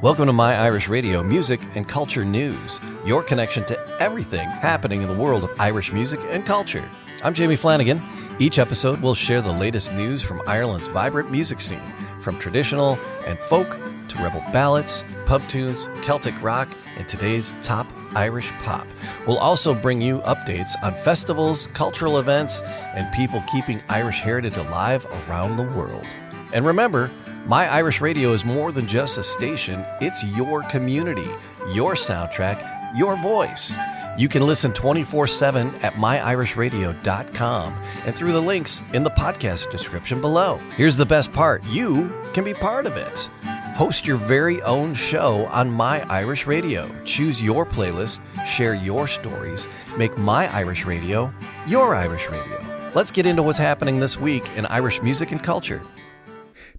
Welcome to My Irish Radio Music and Culture News, your connection to everything happening in the world of Irish music and culture. I'm Jamie Flanagan. Each episode will share the latest news from Ireland's vibrant music scene, from traditional and folk to rebel ballads, pub tunes, Celtic rock, and today's top Irish pop. We'll also bring you updates on festivals, cultural events, and people keeping Irish heritage alive around the world. And remember, My Irish Radio is more than just a station. It's your community, your soundtrack, your voice. You can listen 24/7 at myirishradio.com and through the links in the podcast description below. Here's the best part. You can be part of it. Host your very own show on My Irish Radio. Choose your playlist, share your stories, make My Irish Radio your Irish Radio. Let's get into what's happening this week in Irish music and culture.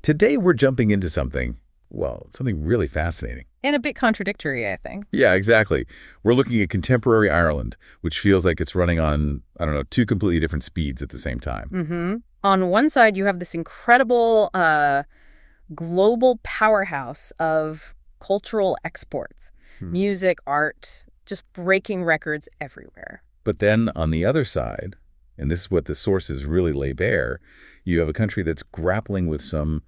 Today, we're jumping into something really fascinating. And a bit contradictory, I think. Yeah, exactly. We're looking at contemporary Ireland, which feels like it's running on, two completely different speeds at the same time. Mm-hmm. On one side, you have this incredible global powerhouse of cultural exports, music, art, just breaking records everywhere. But then on the other side, and this is what the sources really lay bare, you have a country that's grappling with some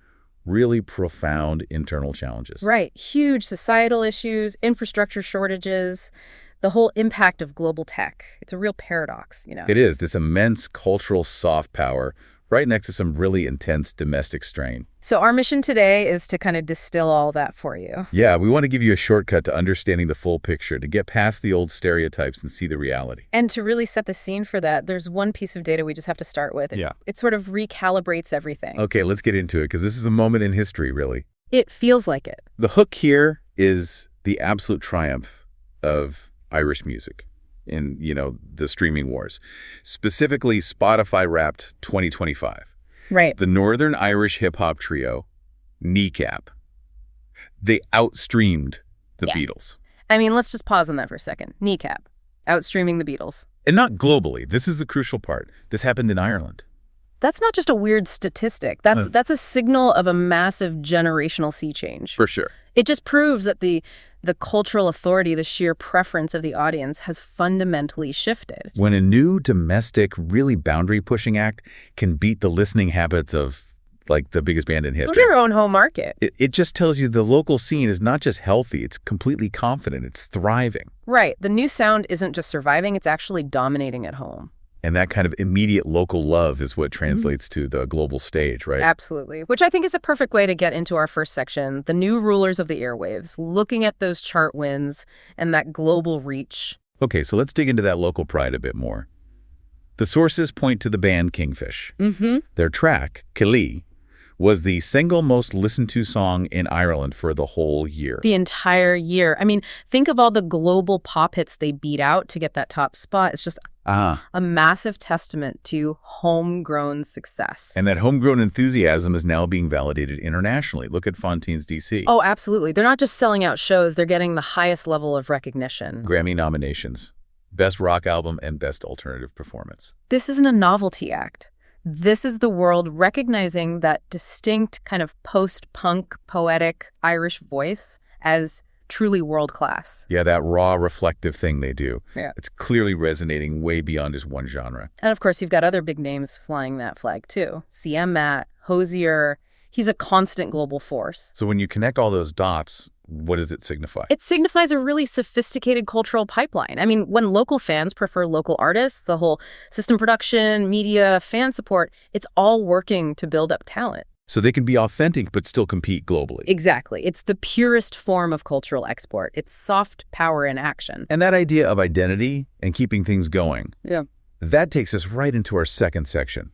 really profound internal challenges. Right. Huge societal issues, infrastructure shortages, the whole impact of global tech. It's a real paradox, It is. This immense cultural soft power right next to some really intense domestic strain. So our mission today is to kind of distill all that for you. Yeah, we want to give you a shortcut to understanding the full picture, to get past the old stereotypes and see the reality. And to really set the scene for that, there's one piece of data we just have to start with. It sort of recalibrates everything. Okay, let's get into it, because this is a moment in history, really. It feels like it. The hook here is the absolute triumph of Irish music in, the streaming wars. Specifically, Spotify Wrapped 2025. Right. The Northern Irish hip-hop trio, Kneecap, they outstreamed the Beatles. I mean, let's just pause on that for a second. Kneecap, outstreaming the Beatles. And not globally. This is the crucial part. This happened in Ireland. That's not just a weird statistic. That's a signal of a massive generational sea change. For sure. It just proves that the cultural authority, the sheer preference of the audience has fundamentally shifted. When a new domestic, really boundary-pushing act can beat the listening habits of, the biggest band in history. Your own home market. It just tells you the local scene is not just healthy, it's completely confident, it's thriving. Right. The new sound isn't just surviving, it's actually dominating at home. And that kind of immediate local love is what translates to the global stage, right? Absolutely. Which I think is a perfect way to get into our first section, the new rulers of the airwaves, looking at those chart wins and that global reach. Okay, so let's dig into that local pride a bit more. The sources point to the band Kingfish. Mm-hmm. Their track, Killie, was the single most listened to song in Ireland for the whole year. The entire year. I mean, think of all the global pop hits they beat out to get that top spot. It's just a massive testament to homegrown success. And that homegrown enthusiasm is now being validated internationally. Look at Fontaine's DC. Oh, absolutely. They're not just selling out shows. They're getting the highest level of recognition. Grammy nominations, Best Rock Album and Best Alternative Performance. This isn't a novelty act. This is the world recognizing that distinct kind of post-punk, poetic Irish voice as truly world-class. Yeah, that raw, reflective thing they do. Yeah. It's clearly resonating way beyond just one genre. And of course, you've got other big names flying that flag too. CM Matt, Hosier. He's a constant global force. So when you connect all those dots, what does it signify? It signifies a really sophisticated cultural pipeline. I mean, when local fans prefer local artists, the whole system production, media, fan support, it's all working to build up talent. So they can be authentic but still compete globally. Exactly. It's the purest form of cultural export. It's soft power in action. And that idea of identity and keeping things going, that takes us right into our second section.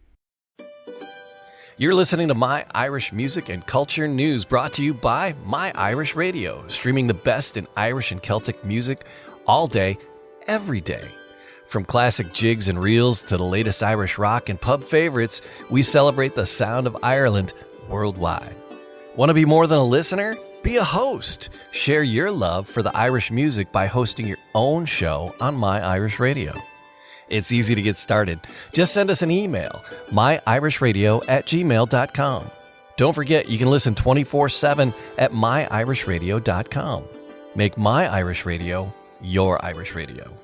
You're listening to My Irish Music and Culture News, brought to you by My Irish Radio, streaming the best in Irish and Celtic music all day, every day. From classic jigs and reels to the latest Irish rock and pub favorites, we celebrate the sound of Ireland worldwide. Want to be more than a listener? Be a host. Share your love for the Irish music by hosting your own show on My Irish Radio. It's easy to get started. Just send us an email, myirishradio@gmail.com. Don't forget, you can listen 24/7 at myirishradio.com. Make My Irish Radio your Irish radio.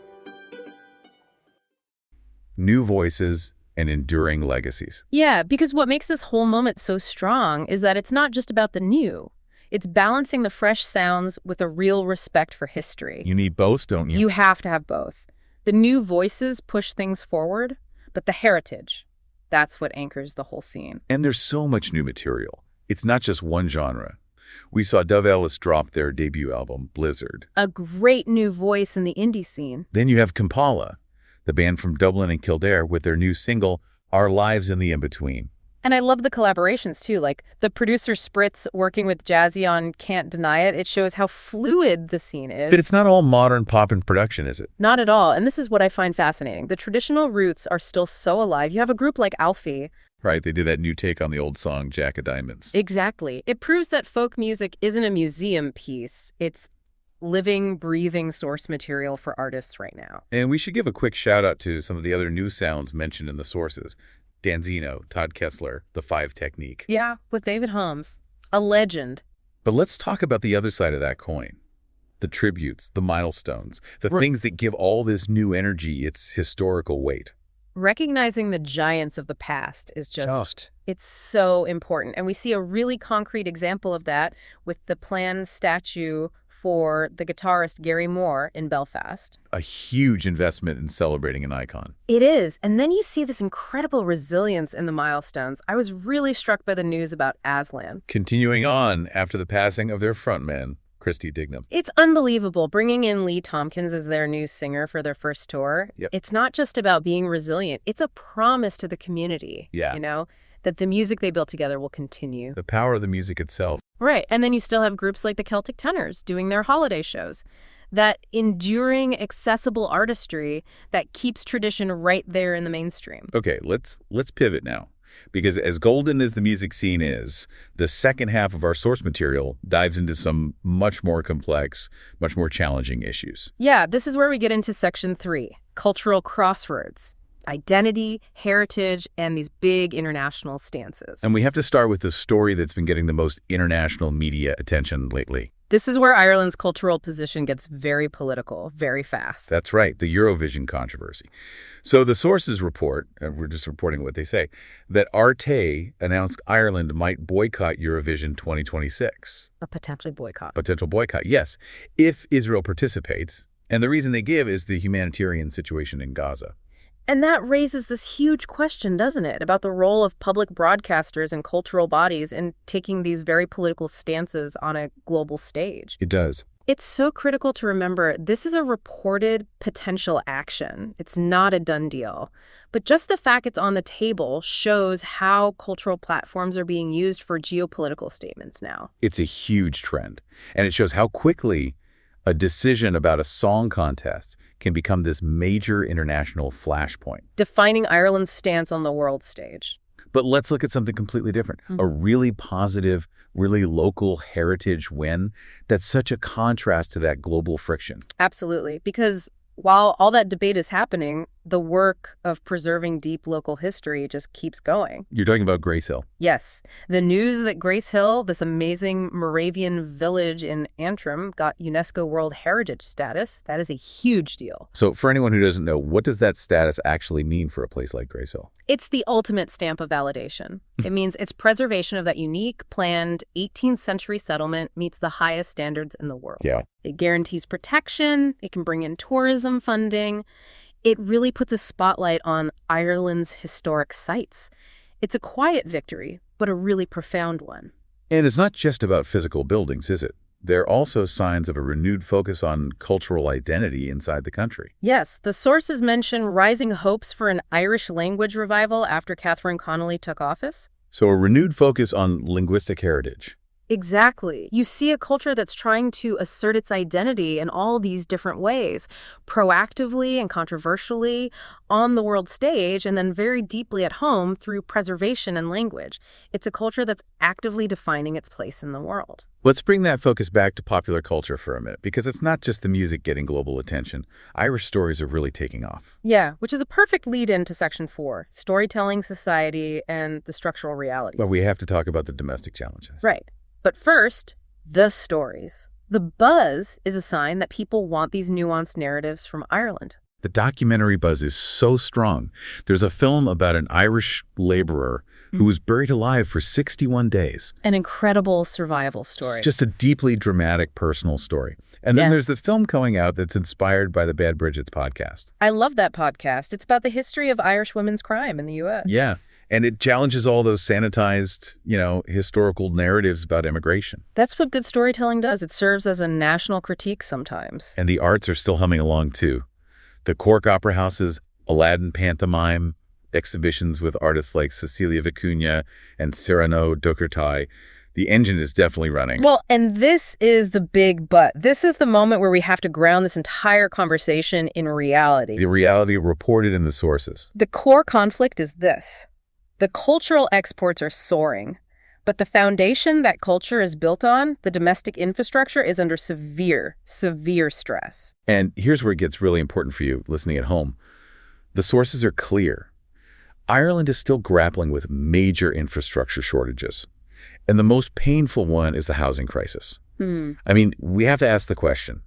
New voices and enduring legacies. Yeah, because what makes this whole moment so strong is that it's not just about the new. It's balancing the fresh sounds with a real respect for history. You need both, don't you? You have to have both. The new voices push things forward, but the heritage, that's what anchors the whole scene. And there's so much new material. It's not just one genre. We saw Dove Ellis drop their debut album, Blizzard. A great new voice in the indie scene. Then you have Kampala, the band from Dublin and Kildare, with their new single, Our Lives in the In-Between. And I love the collaborations, too. Like the producer Spritz working with Jazzy on Can't Deny It. It shows how fluid the scene is. But it's not all modern pop in production, is it? Not at all. And this is what I find fascinating. The traditional roots are still so alive. You have a group like Alfie. Right, they did that new take on the old song, Jack of Diamonds. Exactly. It proves that folk music isn't a museum piece. It's living, breathing source material for artists right now. And we should give a quick shout out to some of the other new sounds mentioned in the sources. Danzino, Todd Kessler, The Five Technique. Yeah, with David Holmes, a legend. But let's talk about the other side of that coin. The tributes, the milestones, the things that give all this new energy its historical weight. Recognizing the giants of the past is just, it's so important. And we see a really concrete example of that with the planned statue for the guitarist Gary Moore in Belfast. A huge investment in celebrating an icon. It is. And then you see this incredible resilience in the milestones. I was really struck by the news about Aslan. Continuing on after the passing of their frontman, Christy Dignam. It's unbelievable bringing in Lee Tompkins as their new singer for their first tour. Yep. It's not just about being resilient. It's a promise to the community, that the music they built together will continue. The power of the music itself. Right. And then you still have groups like the Celtic Tenors doing their holiday shows. That enduring, accessible artistry that keeps tradition right there in the mainstream. Okay, let's pivot now. Because as golden as the music scene is, the second half of our source material dives into some much more complex, much more challenging issues. Yeah, this is where we get into Section 3, cultural crossroads. Identity, heritage, and these big international stances. And we have to start with the story that's been getting the most international media attention lately. This is where Ireland's cultural position gets very political, very fast. That's right, the Eurovision controversy. So the sources report, and we're just reporting what they say, that Arte announced Ireland might boycott Eurovision 2026. A potential boycott. Potential boycott, yes, if Israel participates. And the reason they give is the humanitarian situation in Gaza. And that raises this huge question, doesn't it, about the role of public broadcasters and cultural bodies in taking these very political stances on a global stage. It does. It's so critical to remember this is a reported potential action. It's not a done deal. But just the fact it's on the table shows how cultural platforms are being used for geopolitical statements now. It's a huge trend. And it shows how quickly a decision about a song contest can become this major international flashpoint. Defining Ireland's stance on the world stage. But let's look at something completely different. A really positive, really local heritage win that's such a contrast to that global friction. Absolutely. Because while all that debate is happening, the work of preserving deep local history just keeps going. You're talking about Gracehill. Yes. The news that Gracehill, this amazing Moravian village in Antrim, got UNESCO World Heritage status, that is a huge deal. So for anyone who doesn't know, what does that status actually mean for a place like Gracehill? It's the ultimate stamp of validation. It means its preservation of that unique, planned 18th century settlement meets the highest standards in the world. Yeah. It guarantees protection. It can bring in tourism funding. It really puts a spotlight on Ireland's historic sites. It's a quiet victory, but a really profound one. And it's not just about physical buildings, is it? They're also signs of a renewed focus on cultural identity inside the country. Yes, the sources mention rising hopes for an Irish language revival after Catherine Connolly took office. So a renewed focus on linguistic heritage. Exactly. You see a culture that's trying to assert its identity in all these different ways, proactively and controversially on the world stage, and then very deeply at home through preservation and language. It's a culture that's actively defining its place in the world. Let's bring that focus back to popular culture for a minute, because it's not just the music getting global attention. Irish stories are really taking off. Yeah, which is a perfect lead-in to Section 4, storytelling, society, and the structural realities. But we have to talk about the domestic challenges. Right. But first, the stories. The buzz is a sign that people want these nuanced narratives from Ireland. The documentary buzz is so strong. There's a film about an Irish laborer who was buried alive for 61 days. An incredible survival story. It's just a deeply dramatic personal story. And then there's the film coming out that's inspired by the Bad Bridget's podcast. I love that podcast. It's about the history of Irish women's crime in the U.S. Yeah. And it challenges all those sanitized, historical narratives about immigration. That's what good storytelling does. It serves as a national critique sometimes. And the arts are still humming along, too. The Cork Opera House's Aladdin pantomime, exhibitions with artists like Cecilia Vicuña and Cyrano Docherty. The engine is definitely running. Well, and this is the big but. This is the moment where we have to ground this entire conversation in reality. The reality reported in the sources. The core conflict is this. The cultural exports are soaring, but the foundation that culture is built on, the domestic infrastructure, is under severe, severe stress. And here's where it gets really important for you listening at home. The sources are clear. Ireland is still grappling with major infrastructure shortages. And the most painful one is the housing crisis. I mean, we have to ask the question,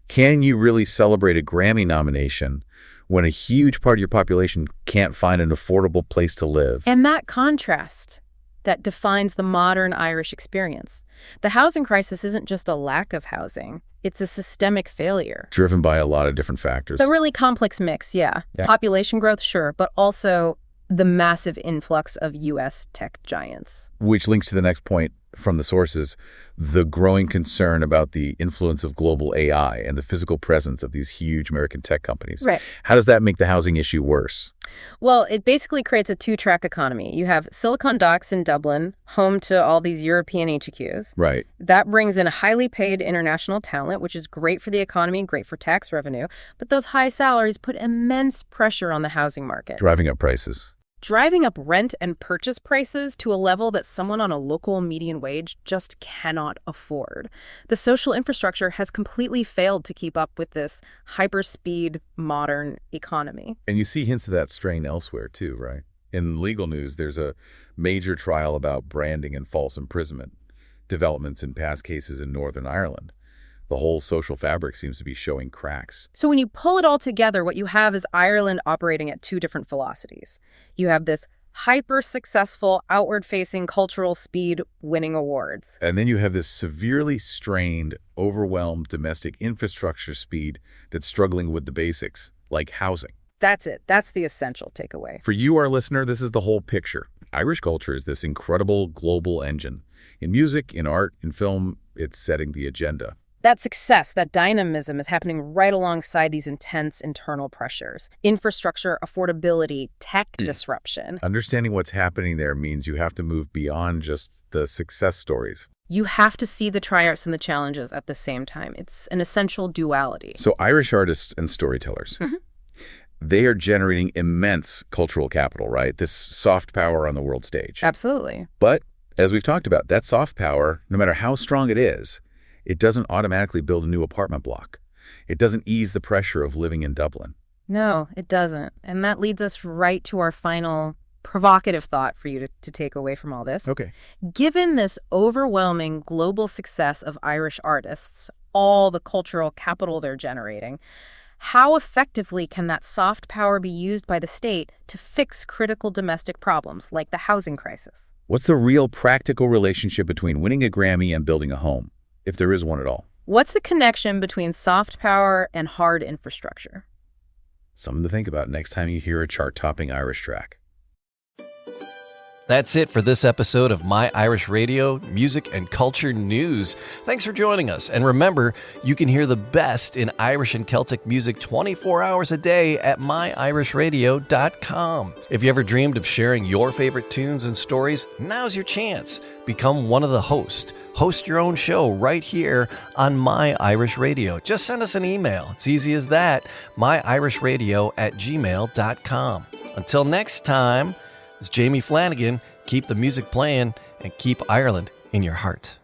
can you really celebrate a Grammy nomination when a huge part of your population can't find an affordable place to live? And that contrast that defines the modern Irish experience. The housing crisis isn't just a lack of housing. It's a systemic failure. Driven by a lot of different factors. A really complex mix, yeah. Population growth, sure, but also the massive influx of U.S. tech giants. Which links to the next point from the sources, the growing concern about the influence of global AI and the physical presence of these huge American tech companies. Right. How does that make the housing issue worse? Well, it basically creates a two-track economy. You have Silicon Docks in Dublin, home to all these European HQs. Right. That brings in a highly paid international talent, which is great for the economy, great for tax revenue. But those high salaries put immense pressure on the housing market. Driving up prices. Driving up rent and purchase prices to a level that someone on a local median wage just cannot afford. The social infrastructure has completely failed to keep up with this hyper-speed modern economy. And you see hints of that strain elsewhere too, right? In legal news, there's a major trial about branding and false imprisonment, developments in past cases in Northern Ireland. The whole social fabric seems to be showing cracks. So when you pull it all together, what you have is Ireland operating at two different velocities. You have this hyper-successful, outward-facing cultural speed winning awards. And then you have this severely strained, overwhelmed domestic infrastructure speed that's struggling with the basics, like housing. That's it. That's the essential takeaway. For you, our listener, this is the whole picture. Irish culture is this incredible global engine. In music, in art, in film, it's setting the agenda. That success, that dynamism is happening right alongside these intense internal pressures. Infrastructure, affordability, tech disruption. Understanding what's happening there means you have to move beyond just the success stories. You have to see the triumphs and the challenges at the same time. It's an essential duality. So Irish artists and storytellers, they are generating immense cultural capital, right? This soft power on the world stage. Absolutely. But as we've talked about, that soft power, no matter how strong it is, it doesn't automatically build a new apartment block. It doesn't ease the pressure of living in Dublin. No, it doesn't. And that leads us right to our final provocative thought for you to take away from all this. Okay. Given this overwhelming global success of Irish artists, all the cultural capital they're generating, how effectively can that soft power be used by the state to fix critical domestic problems like the housing crisis? What's the real practical relationship between winning a Grammy and building a home, if there is one at all? What's the connection between soft power and hard infrastructure? Something to think about next time you hear a chart-topping Irish track. That's it for this episode of My Irish Radio, Music and Culture News. Thanks for joining us. And remember, you can hear the best in Irish and Celtic music 24 hours a day at myirishradio.com. If you ever dreamed of sharing your favorite tunes and stories, now's your chance. Become one of the hosts. Host your own show right here on My Irish Radio. Just send us an email. It's easy as that. myirishradio@gmail.com. Until next time, it's Jamie Flanagan. Keep the music playing and keep Ireland in your heart.